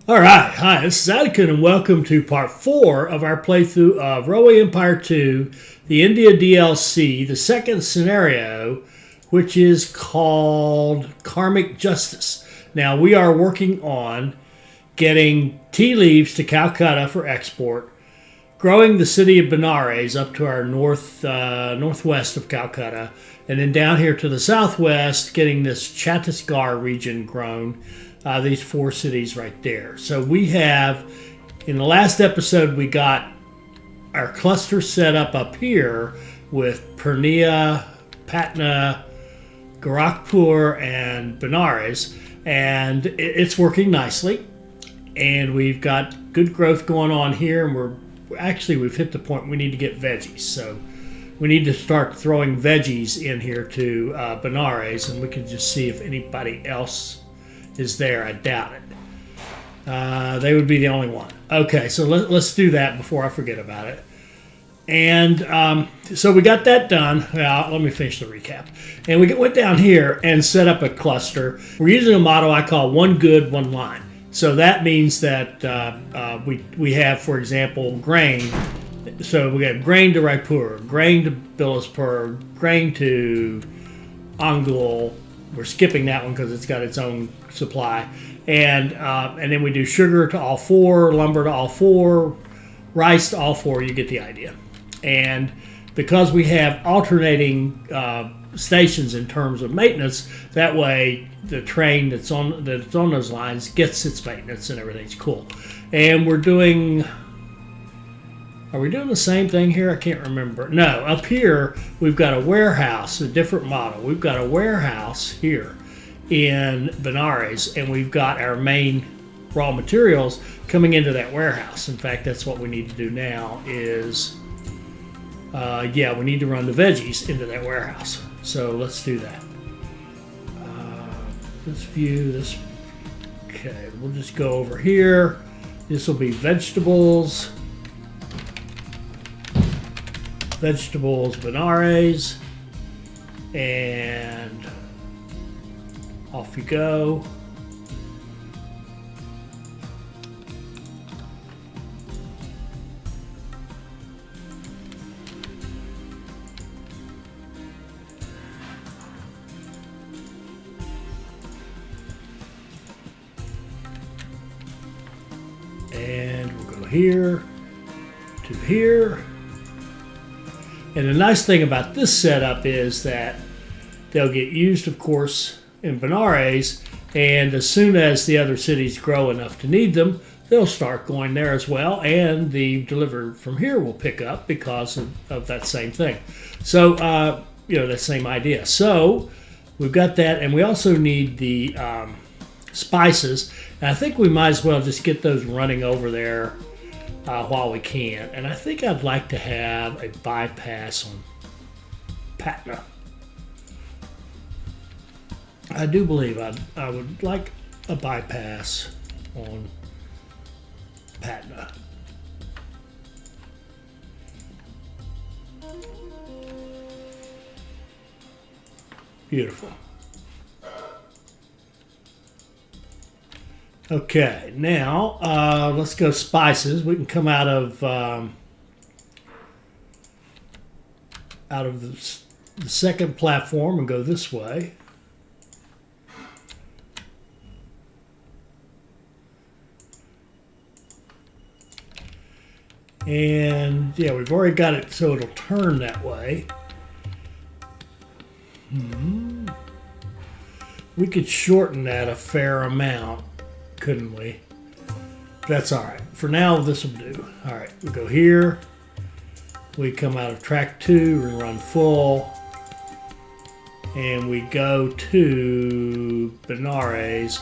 All right, hi, this is Atticus, and welcome to part 4 of our playthrough of Railway Empire 2, the India DLC, the second scenario, which is called Karmic Justice. Now, we are working on getting tea leaves to Calcutta for export, growing the city of Benares up to our northwest of Calcutta, and then down here to the southwest, getting this Chhattisgarh region grown. These 4 cities right there. So we have, in the last episode, we got our cluster set up here with Purnia, Patna, Gorakhpur, and Benares, and it's working nicely. And we've got good growth going on here, and we've hit the point we need to get veggies. So we need to start throwing veggies in here to Benares, and we can just see if anybody else is there. I doubt it. They would be the only one. Okay, so let's do that before I forget about it. And so we got that done. Well, let me finish the recap. And we went down here and set up a cluster. We're using a model I call one good, one line. So that means that we have, for example, grain. So we got grain to Raipur, grain to Bilaspur, grain to Angul. We're skipping that one because it's got its own supply. And then we do sugar to all 4, lumber to all 4, rice to all 4. You get the idea. And because we have alternating stations in terms of maintenance, that way the train that's on those lines gets its maintenance and everything's cool. And we're doing... Are we doing the same thing here? I can't remember. No, up here we've got a warehouse, a different model. We've got a warehouse here in Benares, and we've got our main raw materials coming into that warehouse. In fact, that's what we need to do now is, we need to run the veggies into that warehouse. So let's do that. Let's view this. Okay, we'll just go over here. This will be vegetables. Benares, and off you go. And we'll go here to here. And the nice thing about this setup is that they'll get used, of course, in Benares, and as soon as the other cities grow enough to need them, they'll start going there as well, and the delivery from here will pick up because of that same thing. So, that same idea. So, we've got that, and we also need the spices, and I think we might as well just get those running over there while we can. And I think I'd like to have a bypass on Patna. I do believe I would like a bypass on Patna. Beautiful. Okay, now let's go spices. We can come out of the second platform and go this way. And yeah, we've already got it so it'll turn that way. We could shorten that a fair amount, couldn't we? That's all right. For now, this will do. All right, we go here. We come out of track 2 and run full. And we go to Benares.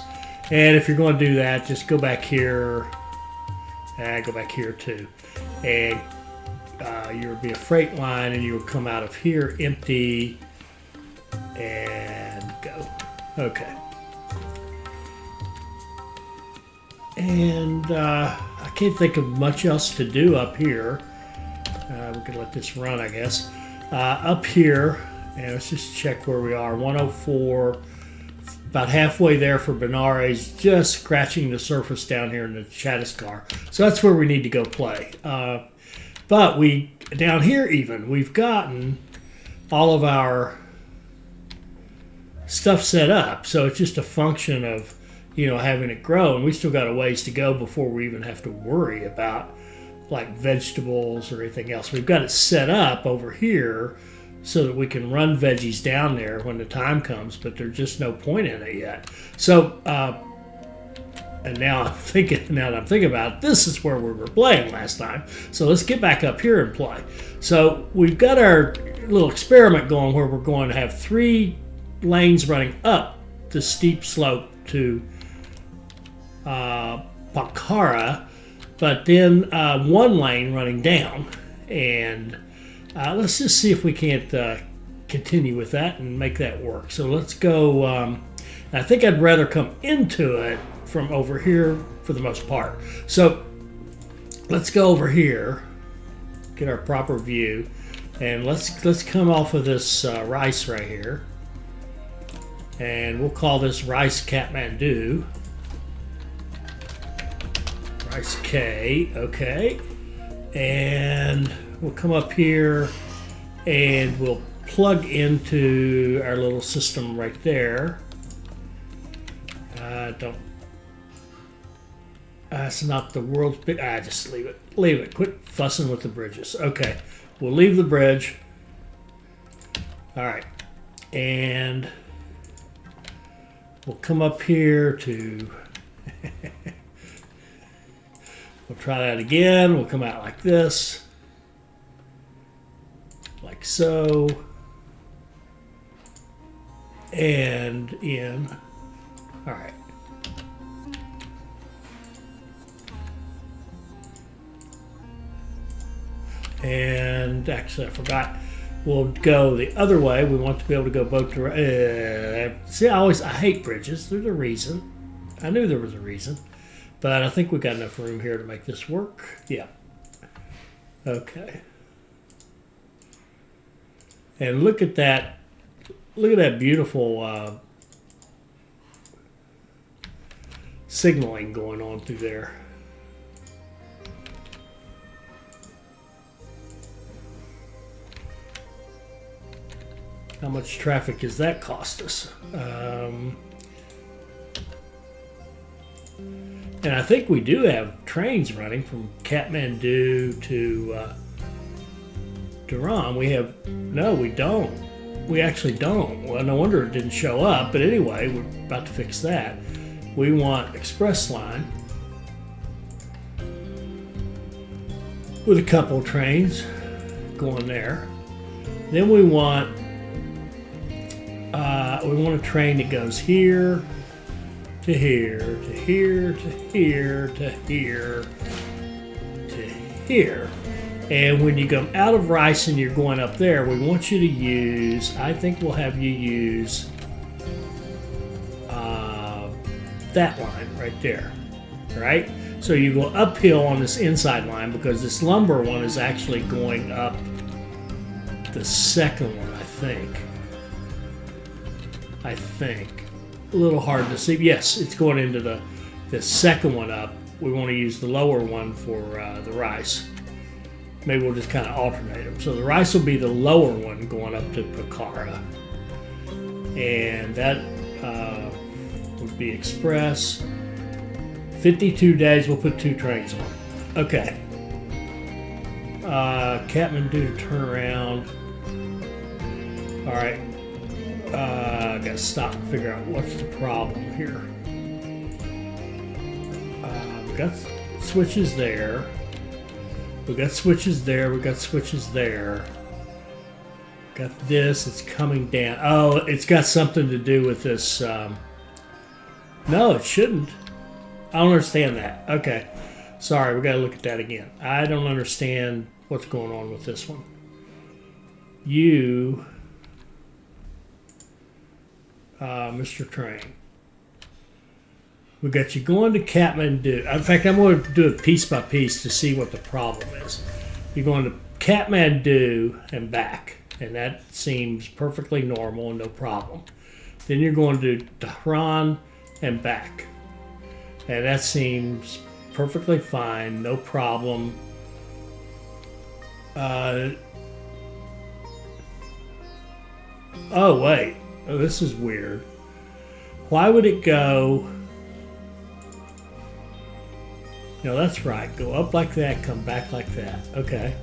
And if you're going to do that, just go back here. Go back here too. And you'll be a freight line, and you'll come out of here empty and go. Okay. And I can't think of much else to do up here. We could let this run, I guess. Up here, and let's just check where we are. 104, About halfway there for Benares, just scratching the surface down here in the Chattisgarh. So that's where we need to go play. But down here even, we've gotten all of our stuff set up. So it's just a function of, having it grow. And we still got a ways to go before we even have to worry about like vegetables or anything else. We've got it set up over here so that we can run veggies down there when the time comes, but there's just no point in it yet. So, and now that I'm thinking about it, this is where we were playing last time. So let's get back up here and play. So we've got our little experiment going where we're going to have 3 lanes running up the steep slope to Pokhara, but then 1 lane running down. And let's just see if we can't continue with that and make that work. So let's go. I think I'd rather come into it from over here for the most part. So let's go over here, get our proper view, and let's come off of this rice right here, and we'll call this Rice Kathmandu. Rice K, okay, and we'll come up here and we'll plug into our little system right there. That's not the world's big. Just leave it. Leave it. Quit fussing with the bridges. Okay, we'll leave the bridge. All right, and we'll come up here to. We'll try that again. We'll come out like this. Like so. And in. All right. And actually, I forgot. We'll go the other way. We want to be able to go both directions. See, I hate bridges. There's a reason. I knew there was a reason. But I think we've got enough room here to make this work. Yeah. Okay. And look at that. Look at that beautiful signaling going on through there. How much traffic does that cost us? And I think we do have trains running from Kathmandu to Dhahran. No, we don't. We actually don't. Well, no wonder it didn't show up. But anyway, we're about to fix that. We want express line with a couple of trains going there. Then we want a train that goes here to here, to here, to here, to here, to here. And when you come out of Rice and you're going up there, we want you to use, I think we'll have you use that line right there, right? So you go uphill on this inside line because this lumber one is actually going up the second one, I think. A little hard to see. Yes, it's going into the second one up. We want to use the lower one for the rice. Maybe we'll just kind of alternate them. So the rice will be the lower one going up to Pokhara. And that would be express. 52 days, we'll put 2 trains on. Okay. Kathmandu to turn around. All right. I gotta stop and figure out what's the problem here. We got switches there. We got switches there. We got switches there. Got this. It's coming down. Oh, it's got something to do with this. No, it shouldn't. I don't understand that. Okay. Sorry, we got to look at that again. I don't understand what's going on with this one. You, Mr. Train. We got you going to Kathmandu. In fact, I'm going to do it piece by piece to see what the problem is. You're going to Kathmandu and back, and that seems perfectly normal and no problem. Then you're going to do Tehran and back. And that seems perfectly fine, no problem. Oh, wait. Oh, this is weird. Why would it go... No, that's right. Go up like that, come back like that. Okay.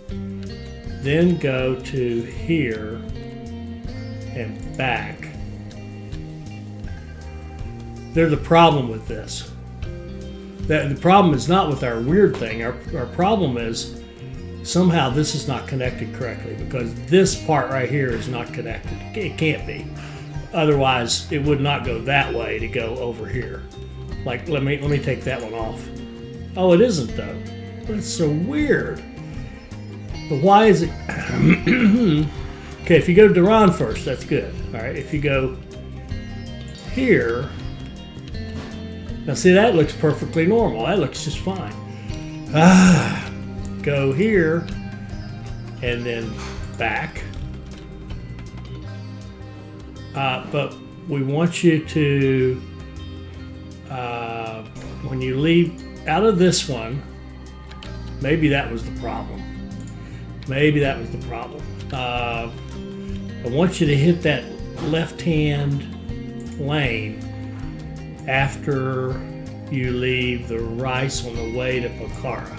Then go to here and back. There's a problem with this. The problem is not with our weird thing. Our problem is somehow this is not connected correctly, because this part right here is not connected. It can't be. Otherwise, it would not go that way to go over here. Like, let me take that one off. Oh, it isn't though. That's so weird. But why is it? Okay, if you go to Duran first, that's good. All right, if you go here, now see, that looks perfectly normal. That looks just fine. Go here and then back. But we want you to, when you leave out of this one, maybe that was the problem. Maybe that was the problem. I want you to hit that left-hand lane after you leave the rice on the way to Pokhara.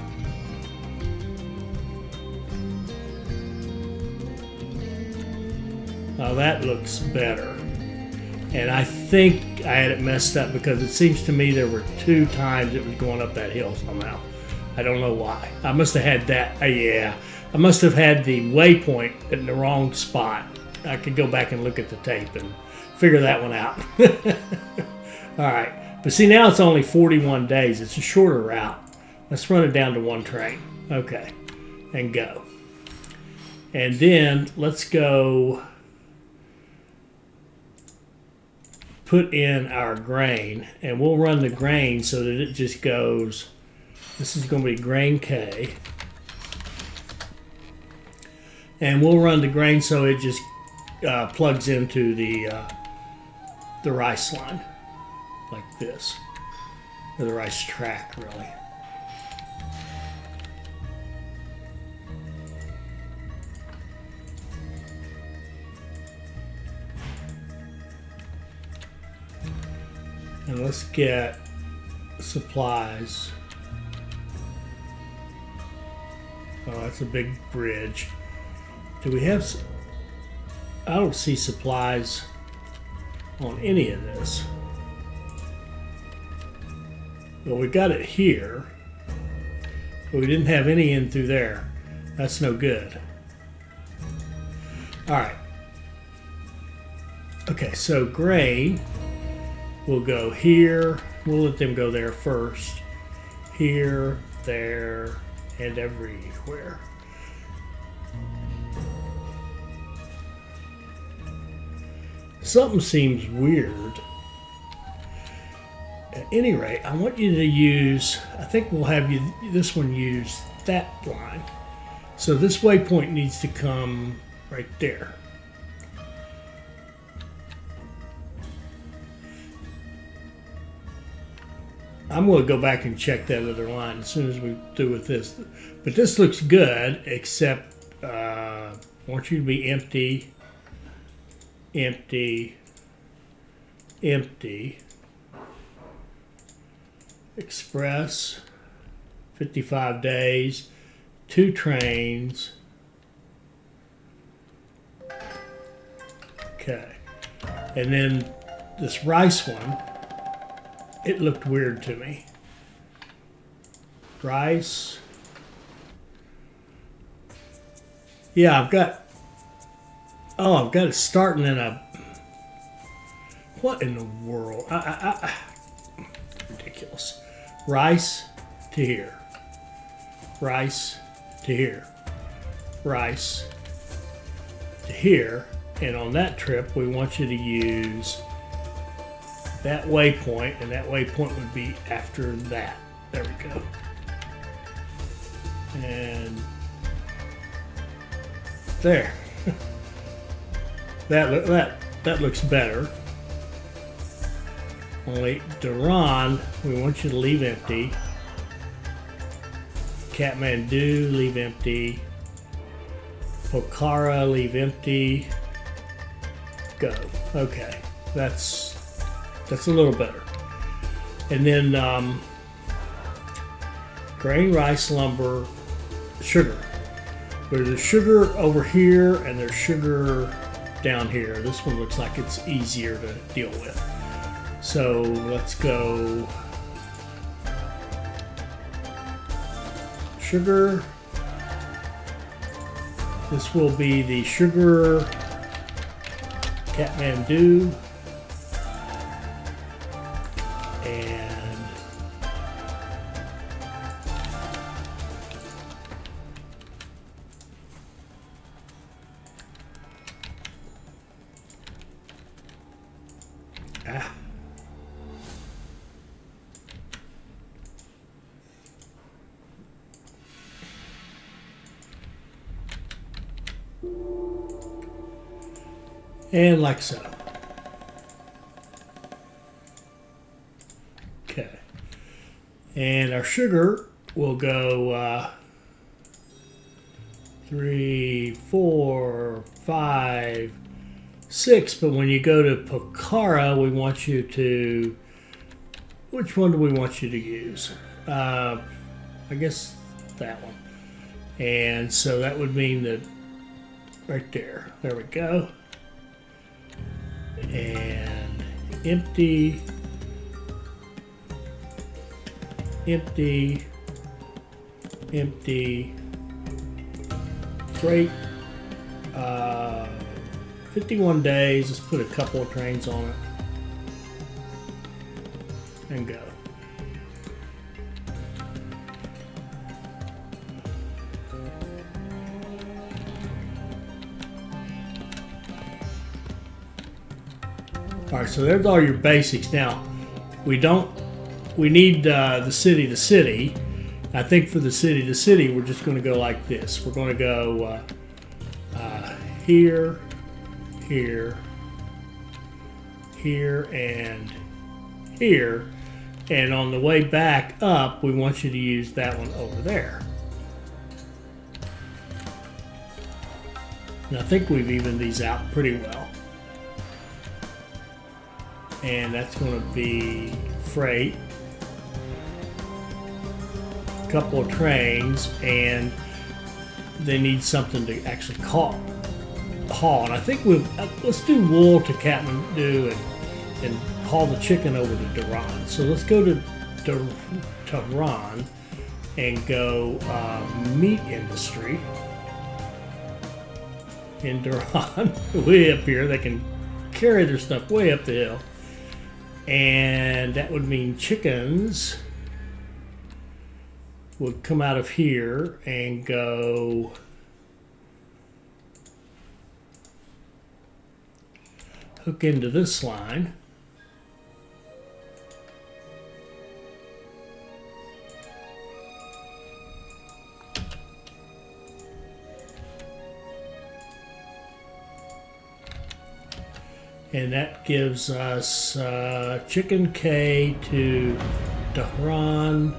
Now that looks better. And I think I had it messed up because it seems to me there were 2 times it was going up that hill somehow. I don't know why. I must have had that, yeah. I must have had the waypoint in the wrong spot. I could go back and look at the tape and figure that one out. All right. But see, now it's only 41 days. It's a shorter route. Let's run it down to 1 train. Okay. And go. And then let's go put in our grain, and we'll run the grain so that it just goes. This is going to be grain K, and we'll run the grain so it just plugs into the rice line like this, or the rice track really. And let's get supplies. Oh, that's a big bridge. Do we have... I don't see supplies on any of this. Well, we got it here, but we didn't have any in through there. That's no good. All right. Okay, so grain... We'll go here. We'll let them go there first. Here, there, and everywhere. Something seems weird. At any rate, I want you to use, I think we'll have you, this one use that line. So this waypoint needs to come right there. I'm going to go back and check that other line as soon as we do with this. But this looks good, except I want you to be empty, empty, empty. Express, 55 days, 2 trains. Okay. And then this rice one, it looked weird to me. Rice. Yeah, I've got it starting in a, what in the world? Ridiculous. Rice to here. Rice to here. Rice to here. And on that trip, we want you to use that waypoint, and that waypoint would be after that. There we go. And there. that looks better. Only Dhahran, we want you to leave empty. Kathmandu, leave empty. Pokhara, leave empty. Go. Okay, that's a little better. And then grain, rice, lumber, sugar. There's sugar over here and there's sugar down here. This one looks like it's easier to deal with. So let's go sugar. This will be the sugar Kathmandu. And and like so. Okay. And our sugar will go 3, 4, 5, 6. But when you go to Pokhara, we want you to, which one do we want you to use? I guess that one. And so that would mean that right there. There we go. And empty, empty, empty, freight, 51 days, let's put a couple of trains on it, and go. All right, so there's all your basics. Now, we need the city to city. I think for the city to city, we're just going to go like this. We're going to go here, here, here, and here. And on the way back up, we want you to use that one over there. And I think we've evened these out pretty well. And that's going to be freight, a couple of trains, and they need something to actually haul. And I think let's do wool to Kathmandu and haul the chicken over to Dhahran. So let's go to Dhahran and go meat industry in Dhahran, way up here. They can carry their stuff way up the hill. And that would mean chickens would come out of here and go hook into this line. And that gives us chicken K to Dhahran,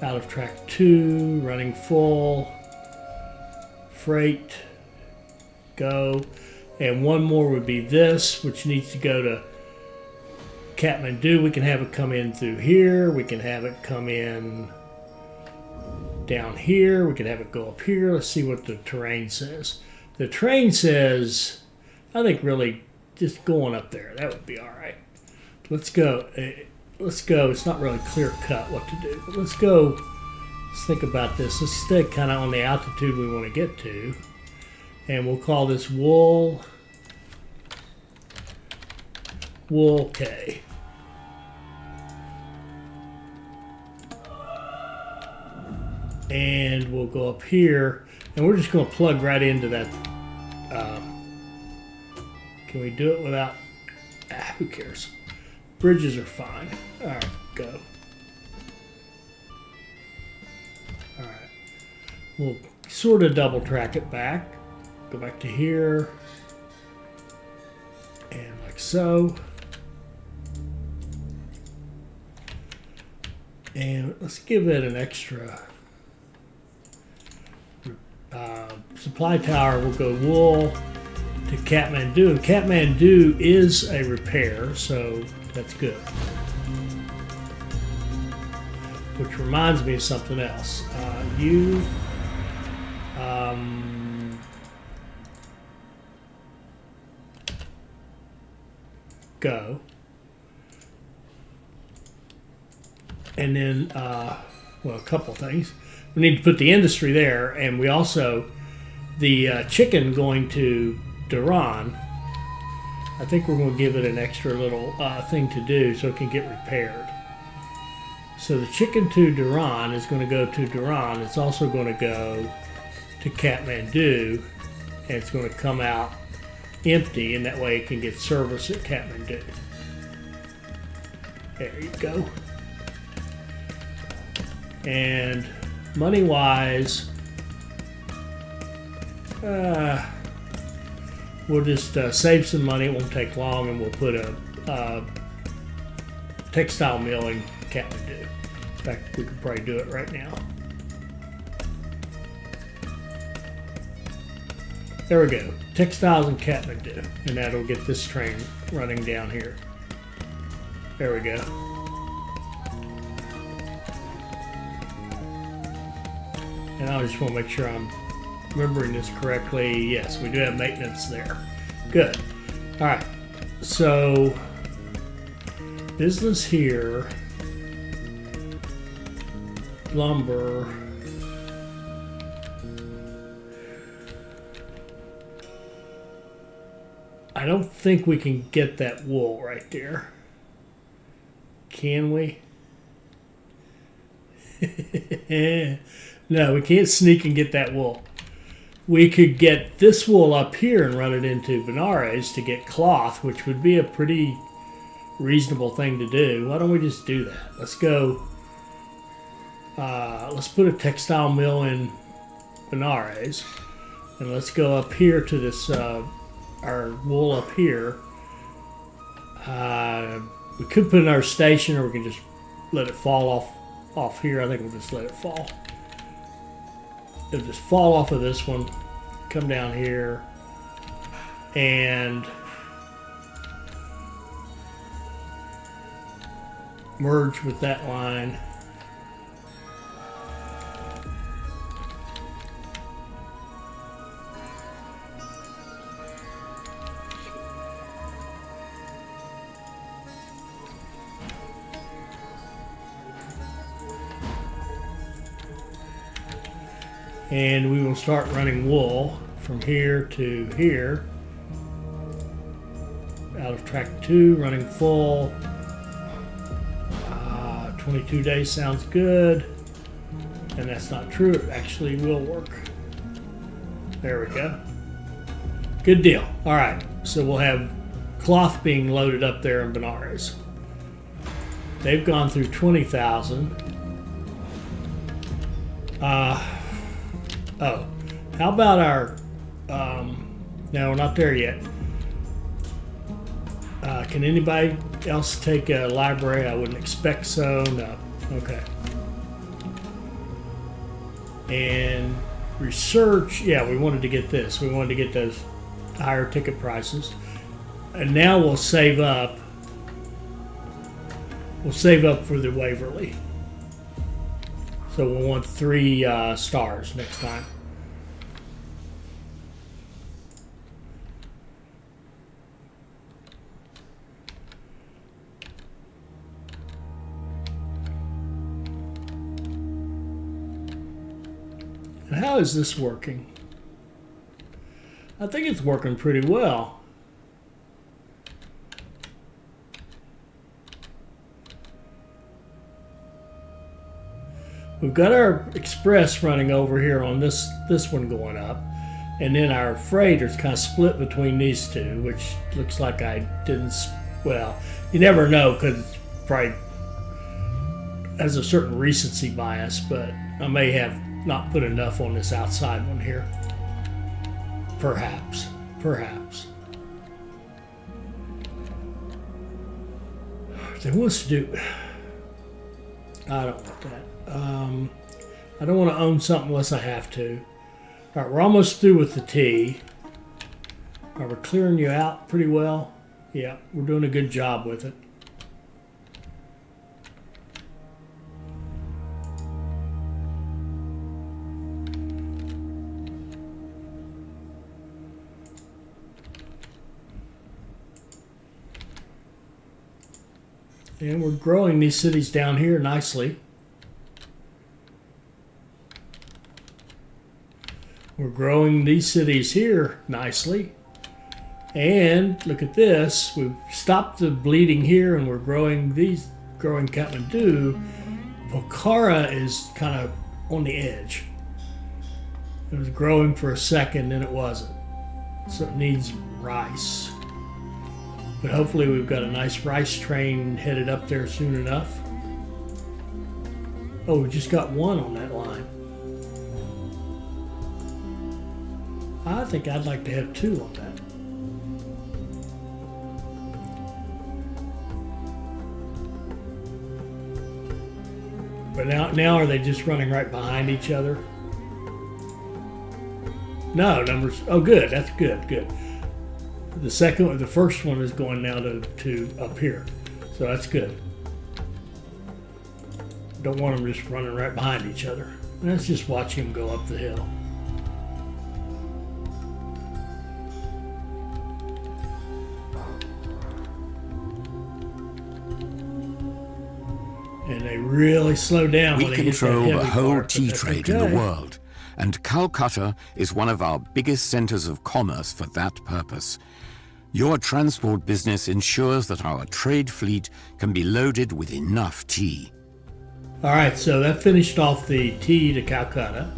out of track 2, running full, freight, go. And one more would be this, which needs to go to Kathmandu. We can have it come in through here. We can have it come in down here. We can have it go up here. Let's see what the terrain says. The terrain says, I think really just going up there. That would be all right. Let's go. Let's go. It's not really clear cut what to do, but let's go. Let's think about this. Let's stay kind of on the altitude we want to get to. And we'll call this wool K. And we'll go up here, and we're just going to plug right into that. Can we do it without? Who cares? Bridges are fine. All right, go. All right. We'll sort of double track it back. Go back to here. And like so. And let's give it an extra supply tower. We'll go wool to Kathmandu. And Kathmandu is a repair, so that's good. Which reminds me of something else. Go. And then, well, a couple things. We need to put the industry there, and we also, the chicken going to Duran, I think we're going to give it an extra little thing to do so it can get repaired. So the chicken to Duran is going to go to Duran. It's also going to go to Kathmandu, and it's going to come out empty, and that way it can get service at Kathmandu. There you go. And money-wise, we'll just save some money. It won't take long, and we'll put a textile mill in Kathmandu. In fact, we could probably do it right now. There we go. Textiles in Kathmandu. And that'll get this train running down here. There we go. And I just want to make sure I'm remembering this correctly. Yes, we do have maintenance there. Good. All right. So, business here. Lumber. I don't think we can get that wool right there. Can we? No, we can't sneak and get that wool. We could get this wool up here and run it into Benares to get cloth, which would be a pretty reasonable thing to do. Why don't we just do that? Let's go. Let's put a textile mill in Benares, and let's go up here to this our wool up here. We could put in our station, or we can just let it fall off here. I think we'll just let it fall. It'll just fall off of this one, come down here, and merge with that line. And we will start running wool from here to here. Out of track 2, running full. 22 days sounds good. And that's not true. It actually will work. There we go. Good deal. All right. So we'll have cloth being loaded up there in Benares. They've gone through 20,000. Oh, how about our, no, we're not there yet. Can anybody else take a library? I wouldn't expect so, no, okay. And research, yeah, we wanted to get this. We wanted to get those higher ticket prices. And now we'll save up. We'll save up for the Waverly. So we'll want 3 stars next time. And how is this working? I think it's working pretty well. We've got our express running over here on this one going up, and then our freight is kind of split between these two, which looks like I didn't. Well, you never know because it's probably has a certain recency bias, but I may have not put enough on this outside one here. Perhaps. They want us to do. I don't want that. I don't want to own something unless I have to. All right, we're almost through with the tea. Are we clearing you out pretty well? Yeah, we're doing a good job with it. And we're growing these cities down here nicely. We're growing these cities here nicely. And look at this. We've stopped the bleeding here and we're growing Kathmandu. Pokhara is kind of on the edge. It was growing for a second, then it wasn't. So it needs rice. But hopefully we've got a nice rice train headed up there soon enough. Oh, we just got one on that line. I think I'd like to have two on that. But now are they just running right behind each other? No, numbers. Oh, good. That's good. Good. The first one is going now to up here, so that's good. Don't want them just running right behind each other. Let's just watch him go up the hill. And they really slow down when they hit that heavy part. We control the whole tea trade in the world, and Calcutta is one of our biggest centers of commerce for that purpose. Your transport business ensures that our trade fleet can be loaded with enough tea. All right, so that finished off the tea to Calcutta.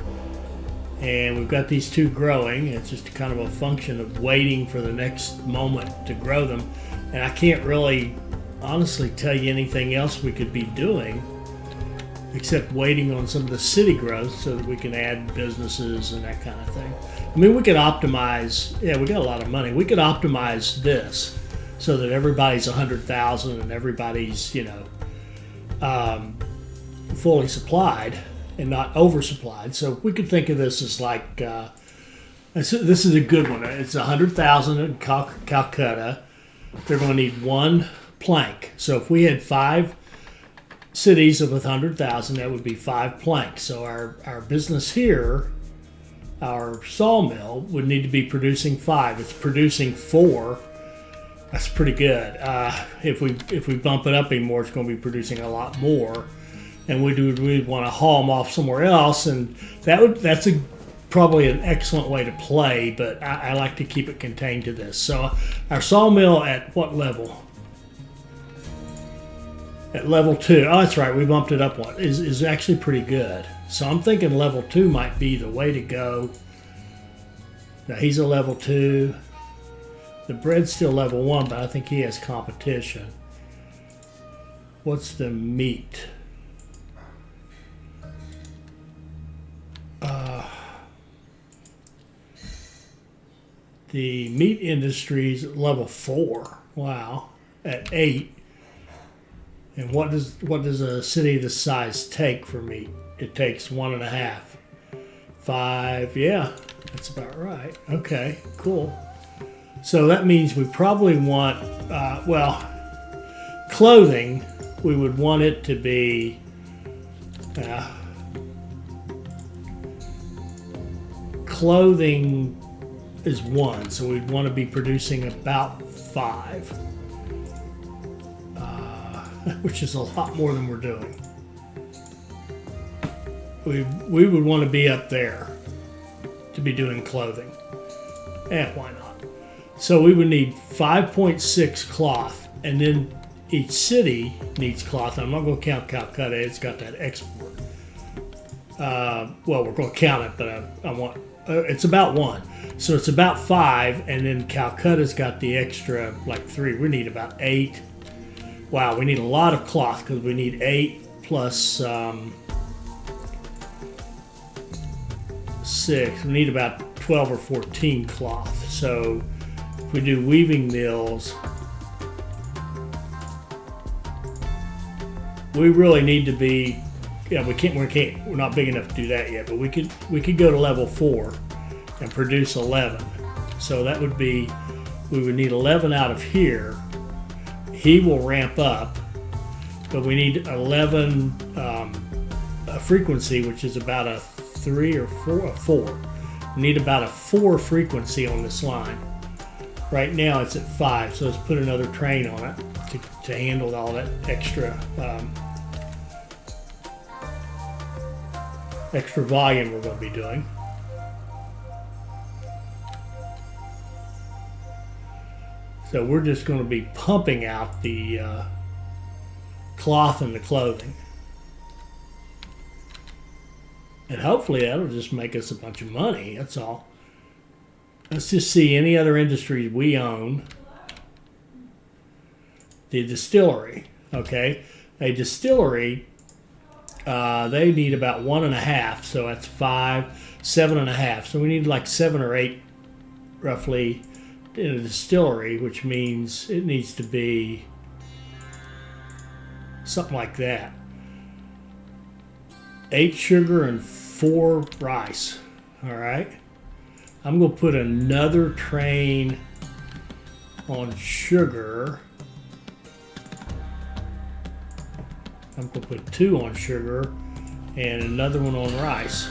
And we've got these two growing. It's just kind of a function of waiting for the next moment to grow them. And I can't really honestly tell you anything else we could be doing except waiting on some of the city growth so that we can add businesses and that kind of thing. I mean, we could optimize, yeah, we got a lot of money. We could optimize this so that everybody's 100,000 and everybody's, fully supplied and not oversupplied. So we could think of this as like, this is a good one. It's 100,000 in Calcutta. They're going to need one plank. So if we had 5 cities of 100,000, that would be 5 planks. So our business here, our sawmill, would need to be producing 5. It's producing 4. That's pretty good. If we bump it up anymore, it's going to be producing a lot more, and we'd want to haul them off somewhere else, and that's probably an excellent way to play. But I like to keep it contained to this. So our sawmill at what level? At level 2. Oh, that's right. We bumped it up one. Is actually pretty good. So I'm thinking level 2 might be the way to go. Now he's a level 2. The bread's still level 1, but I think he has competition. What's the meat? The meat industry's at level 4. Wow. At 8. And what does a city this size take for meat? It takes 1.5. 5, yeah, that's about right. Okay, cool. So that means we probably want, clothing, we would want it to be, clothing is 1, so we'd want to be producing about 5, which is a lot more than we're doing. We would want to be up there to be doing clothing. Why not? So we would need 5.6 cloth, and then each city needs cloth. I'm not going to count Calcutta. It's got that export. We're going to count it, but I want it's about 1. So it's about 5, and then Calcutta's got the extra, like 3. We need about 8. Wow, we need a lot of cloth because we need 8 plus 6. We need about 12 or 14 cloth. So if we do weaving mills, we really need to be, yeah, we're not big enough to do that yet, but we could go to level 4 and produce 11. So that would be, we would need 11 out of here. He will ramp up, but we need 11 a frequency, which is about a 3 or 4. We need about a 4 frequency on this line. Right now it's at 5, so let's put another train on it to handle all that extra extra volume we're going to be doing. So we're just going to be pumping out the cloth and the clothing. And hopefully that'll just make us a bunch of money, that's all. Let's just see any other industries we own. The distillery, okay? A distillery, they need about 1.5, so that's 5, 7.5. So we need like 7 or 8 roughly in a distillery, which means it needs to be something like that. 8 sugar and 4 rice. All right. I'm going to put another train on sugar. I'm going to put 2 on sugar and another one on rice.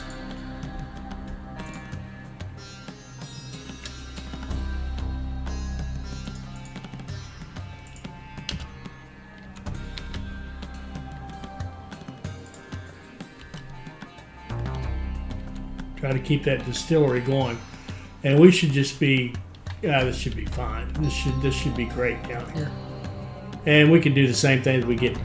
Try to keep that distillery going. And we should just be, this should be fine. This should be great down here. And we can do the same thing as we get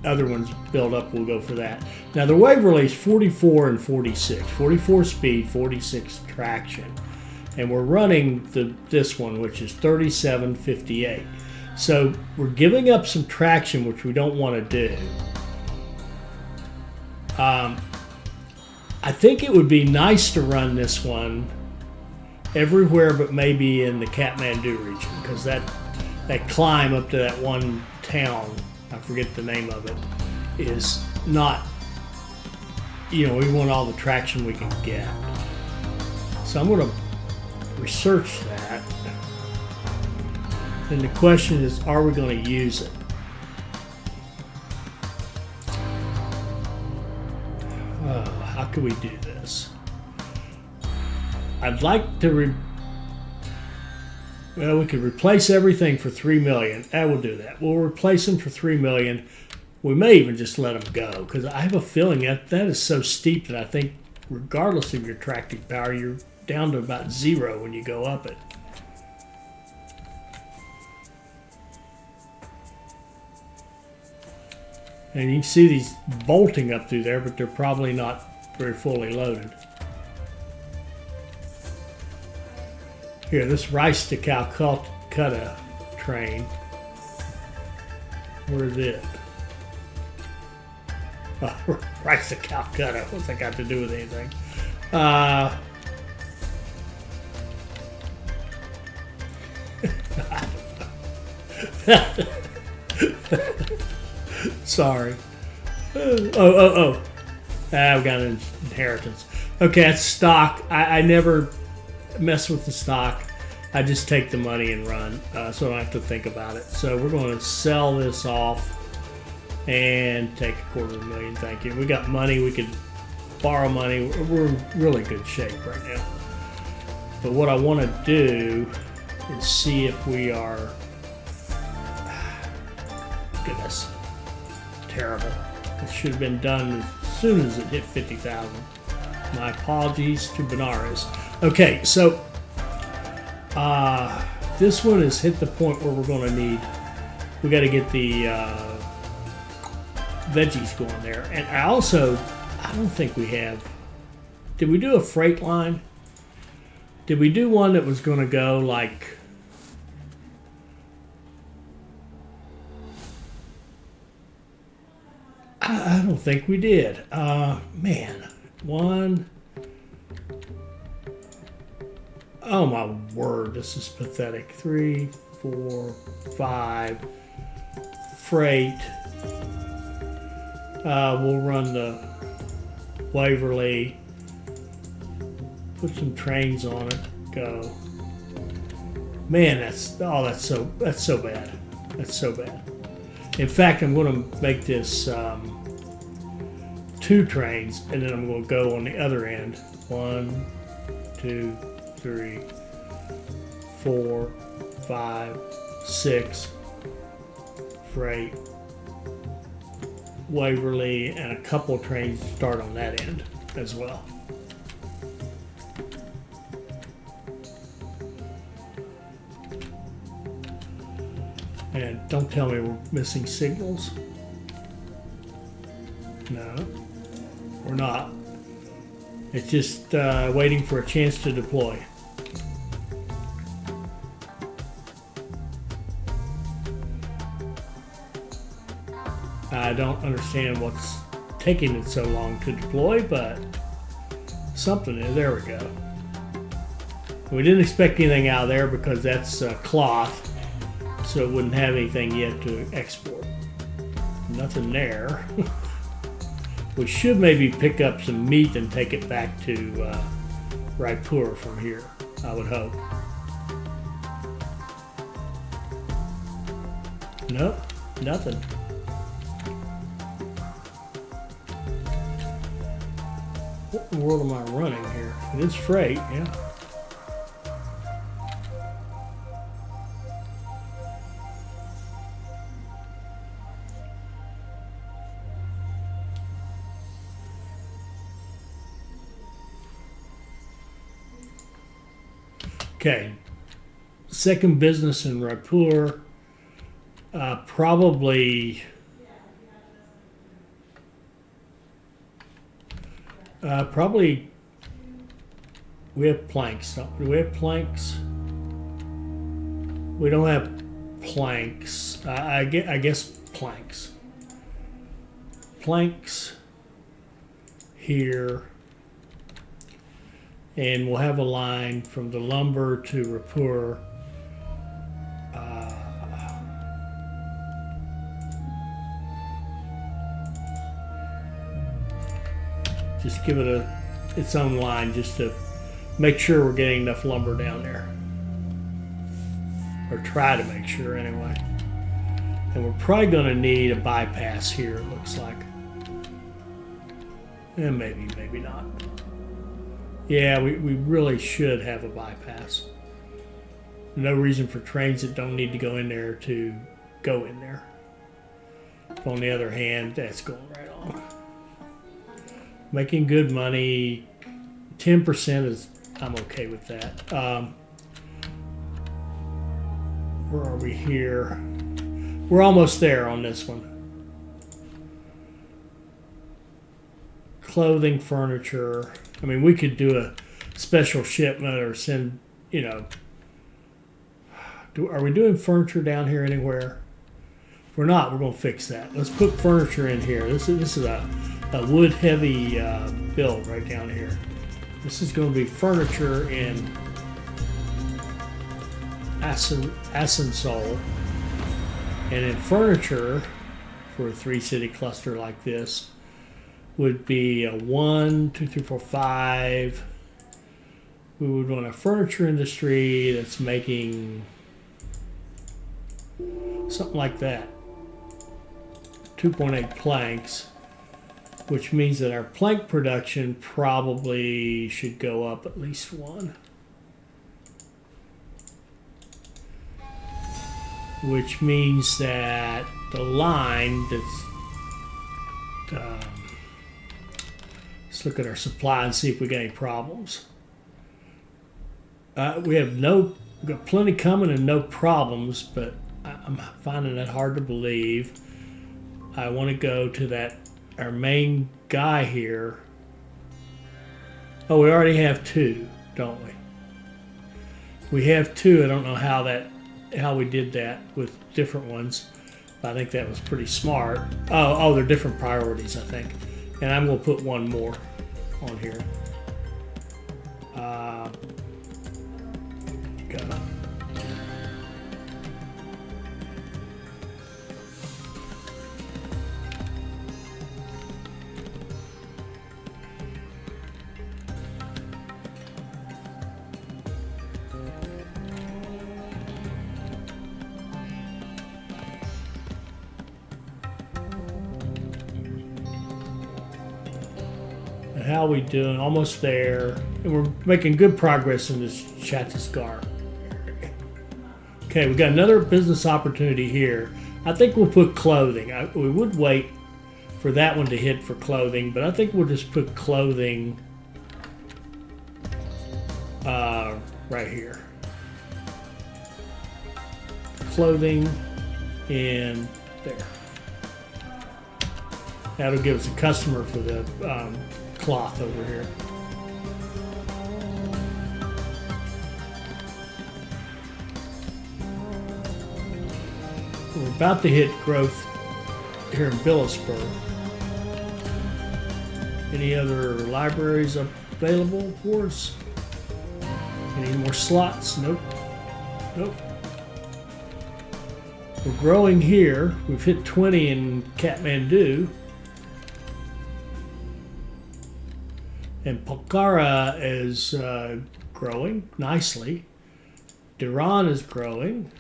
other ones built up, we'll go for that. Now the wave release 44 and 46. 44 speed, 46 traction. And we're running this one, which is 3758. So we're giving up some traction, which we don't want to do. I think it would be nice to run this one everywhere but maybe in the Kathmandu region, because that climb up to that one town, I forget the name of it, is not, we want all the traction we can get. So I'm going to research that. And the question is, are we going to use it? How can we do this? I'd like to we could replace everything for $3 million. We'll do that. We'll replace them for $3 million. We may even just let them go, because I have a feeling that is so steep that I think regardless of your tractive power, you're down to about 0 when you go up it. And you can see these bolting up through there, but they're probably not very fully loaded. Here, this rice to Calcutta train. Where's it? Oh, rice to Calcutta. What's that got to do with anything? Sorry. I've got an inheritance. Okay, that's stock. I never mess with the stock. I just take the money and run, so I don't have to think about it. So we're going to sell this off and take $250,000. Thank you. We got money. We could borrow money. We're in really good shape right now. But what I want to do is see if we are. Goodness, terrible. It should have been done as soon as it hit 50,000. My apologies to Benares. Okay, so this one has hit the point where we're going to need. We got to get the veggies going there, and I don't think we have. Did we do a freight line? Did we do one that was going to go like? I don't think we did. Man, one. Oh my word, this is pathetic. 3, 4, 5. Freight. We'll run the Waverly, put some trains on it, go. Man, that's so bad. That's so bad. In fact, I'm going to make this 2 trains, and then I'm going to go on the other end. 1, 2, 3, 4, 5, 6. Freight, Waverly, and a couple of trains start on that end as well. And don't tell me we're missing signals. No, we're not. It's just waiting for a chance to deploy. I don't understand what's taking it so long to deploy, but something is. There we go. We didn't expect anything out of there because that's cloth, so it wouldn't have anything yet to export. Nothing there. We should maybe pick up some meat and take it back to Raipur from here, I would hope. Nope, nothing. What in the world am I running here? It is freight, yeah. Okay, second business in Raipur, probably we have planks. Do we have planks? We don't have planks. I guess planks. Planks here. And we'll have a line from the lumber to Raipur. Just give it its own line just to make sure we're getting enough lumber down there. Or try to make sure anyway. And we're probably going to need a bypass here, it looks like. And maybe not. Yeah, we really should have a bypass. No reason for trains that don't need to go in there to go in there. But on the other hand, that's going right on. Making good money, 10% is, I'm okay with that. Where are we here? We're almost there on this one. Clothing, furniture. I mean, we could do a special shipment or send, you know. Are we doing furniture down here anywhere? If we're not, we're going to fix that. Let's put furniture in here. This is a wood heavy build right down here. This is going to be furniture in Asansol. And in furniture, for a 3-city cluster like this, would be a 1, 2, 3, 4, 5. We would want a furniture industry that's making something like that. 2.8 planks, which means that our plank production probably should go up at least 1. Which means that the line that's let's look at our supply and see if we got any problems. We've got plenty coming and no problems, but I'm finding that hard to believe. I want to go to our main guy here. Oh, we already have 2, don't we? We have 2. I don't know how we did that with different ones. But I think that was pretty smart. Oh, they're different priorities, I think. And I'm going to put 1 more on here. Go. How are we doing? Almost there. And we're making good progress in this Chhattisgarh. Okay, we got another business opportunity here. I think we'll put clothing. We would wait for that one to hit for clothing, but I think we'll just put clothing right here. Clothing in there. That'll give us a customer for the cloth over here. We're about to hit growth here in Billisburg. Any other libraries available for us? Any more slots? Nope. Nope. We're growing here. We've hit 20 in Kathmandu. And Pokhara is growing nicely. Dhahran is growing.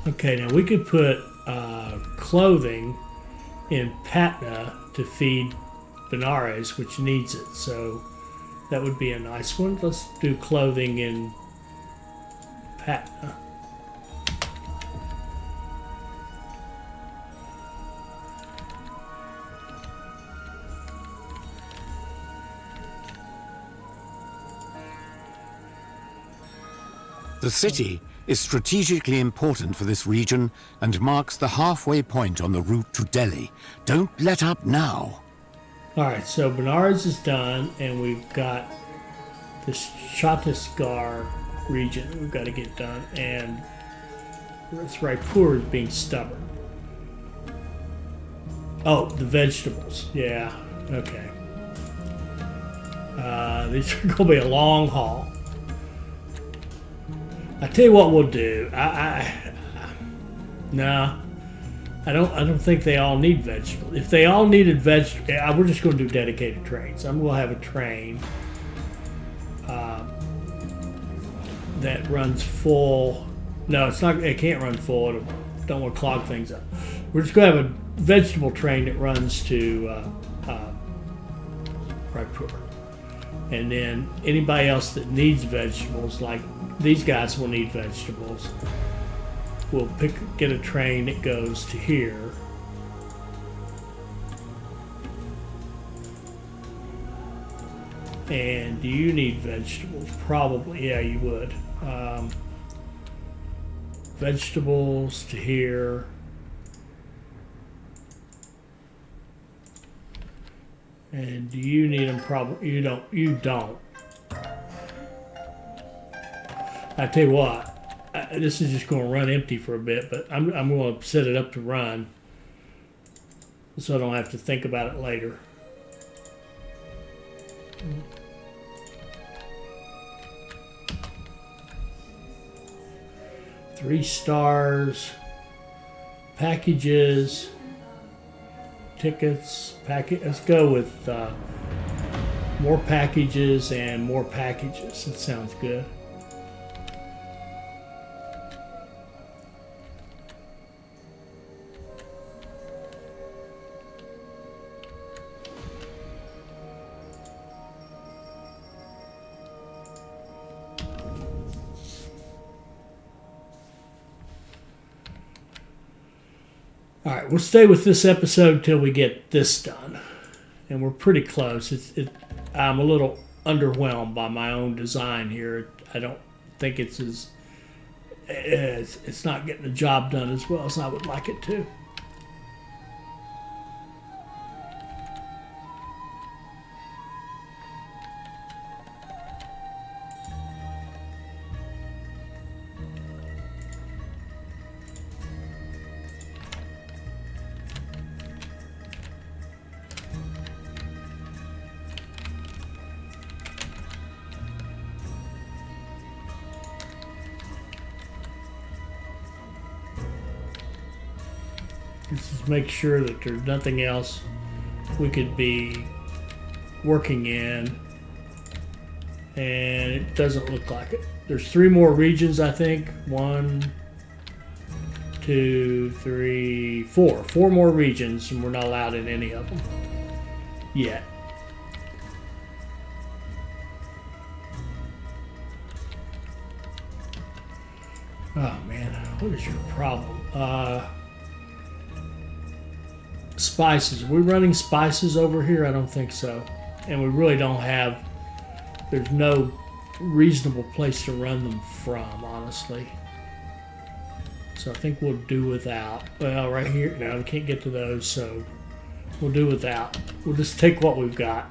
Okay, now we could put clothing in Patna to feed Benares, which needs it. So that would be a nice one. Let's do clothing in Patna. The city is strategically important for this region and marks the halfway point on the route to Delhi. Don't let up now. All right, so Benares is done, and we've got this Chhattisgarh region we've got to get done, and this Raipur is being stubborn. Oh, the vegetables. Yeah, okay. These are going to be a long haul. I tell you what we'll do. No, I don't think they all need vegetables. If they all needed vegetables, we're just going to do dedicated trains. I'm going to have a train that runs full. No, it's not. It can't run full. Don't want to clog things up. We're just going to have a vegetable train that runs to Raipur, and then anybody else that needs vegetables, like these guys will need vegetables. We'll get a train that goes to here. And do you need vegetables? Probably, yeah, you would. Vegetables to here. And do you need them? Probably, you don't. You don't. I tell you what, this is just going to run empty for a bit, but I'm going to set it up to run so I don't have to think about it later. Three stars, packages, tickets, Let's go with more packages and more packages. That sounds good. All right, we'll stay with this episode until we get this done, and we're pretty close. I'm a little underwhelmed by my own design here. I don't think it's not getting the job done as well as I would like it to. just make sure that there's nothing else we could be working in. And it doesn't look like it. There's 3 more regions, I think. 1, 2, 3, 4. 4 more regions, and we're not allowed in any of them yet. Oh man, what is your problem? Spices. Are we running spices over here? I don't think so. And we really don't have, there's no reasonable place to run them from, honestly. So I think we'll do without. Well, right here, no, we can't get to those, so we'll do without. We'll just take what we've got.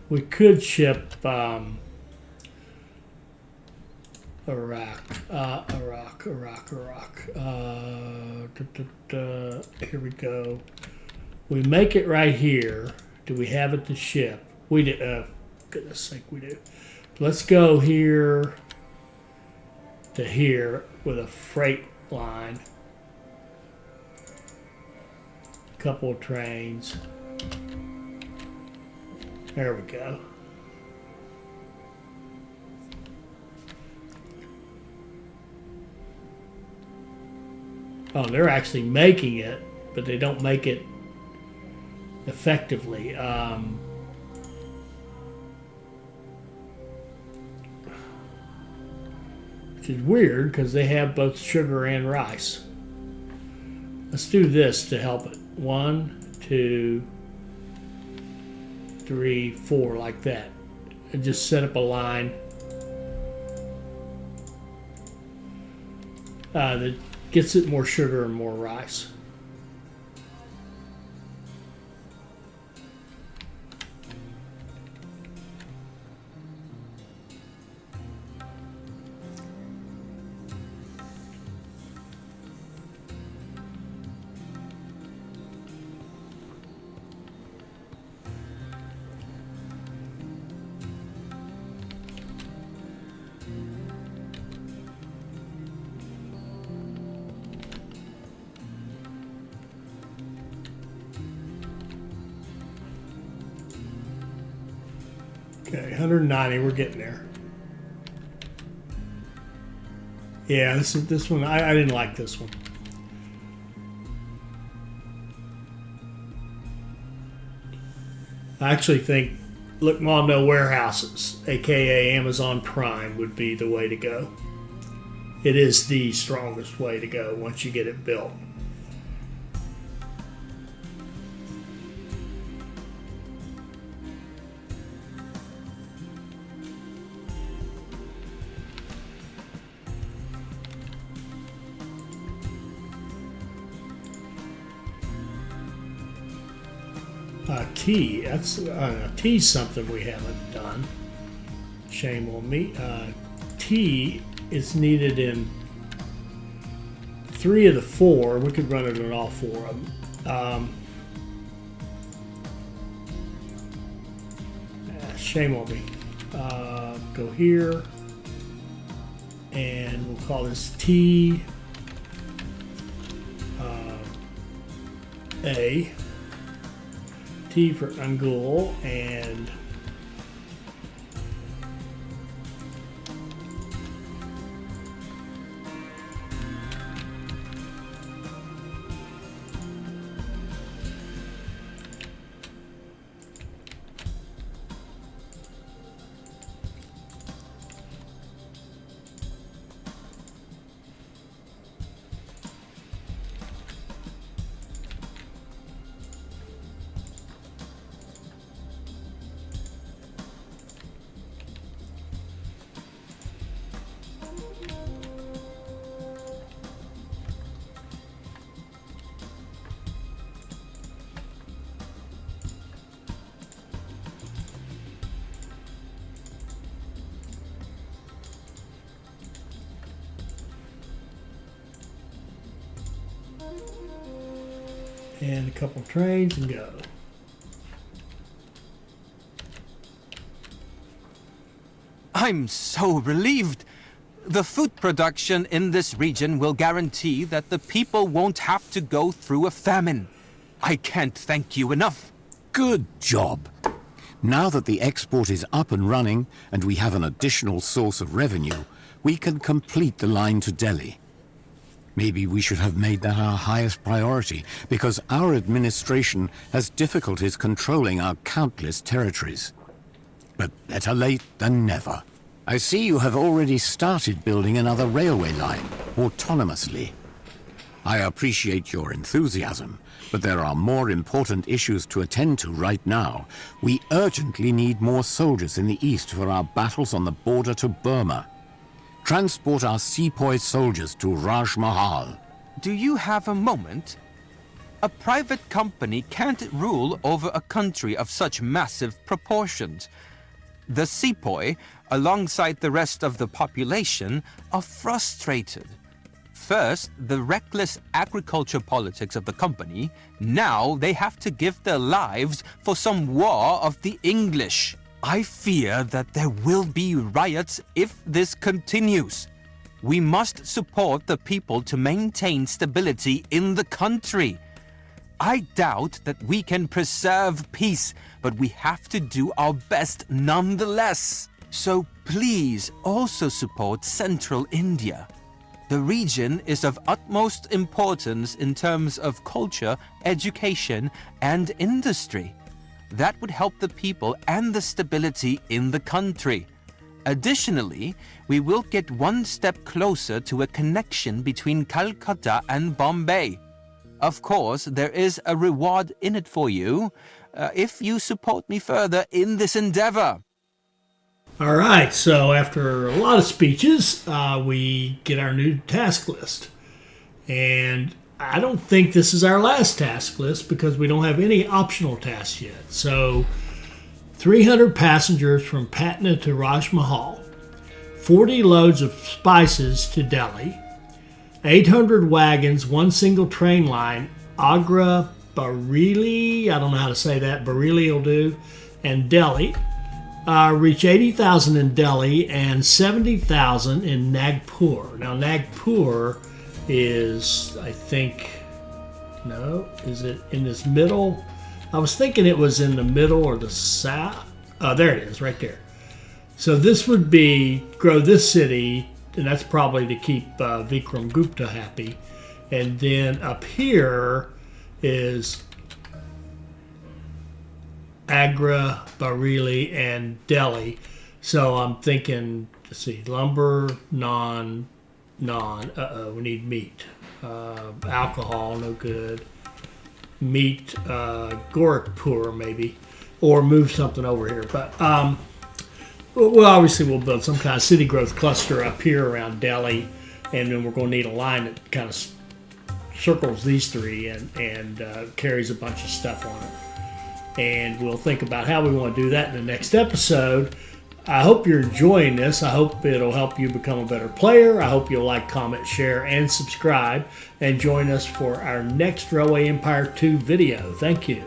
We could ship Iraq. Here we go. We make it right here. Do we have it to ship? We do. Goodness sake, we do. Let's go here to here with a freight line. Couple of trains. There we go. Oh, they're actually making it, but they don't make it effectively. Which is weird because they have both sugar and rice. Let's do this to help it. 1, 2, 3, 4, like that. And just set up a line that gets it more sugar and more rice. Okay, 190, we're getting there. Yeah, this one, I didn't like this one. I actually think look no warehouses, aka Amazon Prime, would be the way to go. It is the strongest way to go once you get it built. Tea, that's tea's something we haven't done. Shame on me. Tea is needed in 3 of the 4. We could run it in all 4 of them. Shame on me. Go here, and we'll call this T A. T for Angul, and a couple trains and go. I'm so relieved. The food production in this region will guarantee that the people won't have to go through a famine. I can't thank you enough. Good job. Now that the export is up and running and we have an additional source of revenue, we can complete the line to Delhi. Maybe we should have made that our highest priority, because our administration has difficulties controlling our countless territories. But better late than never. I see you have already started building another railway line, autonomously. I appreciate your enthusiasm, but there are more important issues to attend to right now. We urgently need more soldiers in the east for our battles on the border to Burma. Transport our sepoy soldiers to Raj Mahal. Do you have a moment? A private company can't rule over a country of such massive proportions. The sepoy, alongside the rest of the population, are frustrated. First, the reckless agriculture politics of the company. Now they have to give their lives for some war of the English. I fear that there will be riots if this continues. We must support the people to maintain stability in the country. I doubt that we can preserve peace, but we have to do our best nonetheless. So please also support Central India. The region is of utmost importance in terms of culture, education, and industry. That would help the people and the stability in the country. Additionally, we will get one step closer to a connection between Calcutta and Bombay. Of course, there is a reward in it for you if you support me further in this endeavor. All right, so after a lot of speeches, we get our new task list. And I don't think this is our last task list because we don't have any optional tasks yet. So 300 passengers from Patna to Raj Mahal, 40 loads of spices to Delhi, 800 wagons, one single train line, Agra, Bareilly, I don't know how to say that, Bareilly will do, and Delhi. Reach 80,000 in Delhi and 70,000 in Nagpur. Now, Nagpur is, I think, no, is it in this middle? I was thinking it was in the middle or the south. Oh, there it is, right there. So this would be, grow this city, and that's probably to keep Vikram Gupta happy. And then up here is Agra, Bareilly, and Delhi. So I'm thinking, let's see, lumber, we need meat. Alcohol, no good. Meat, Gorakhpur maybe, or move something over here. But well, obviously we'll build some kind of city growth cluster up here around Delhi, and then we're going to need a line that kind of circles these three and carries a bunch of stuff on it. And we'll think about how we want to do that in the next episode. I hope you're enjoying this. I hope it'll help you become a better player. I hope you'll like, comment, share, and subscribe. And join us for our next Railway Empire 2 video. Thank you.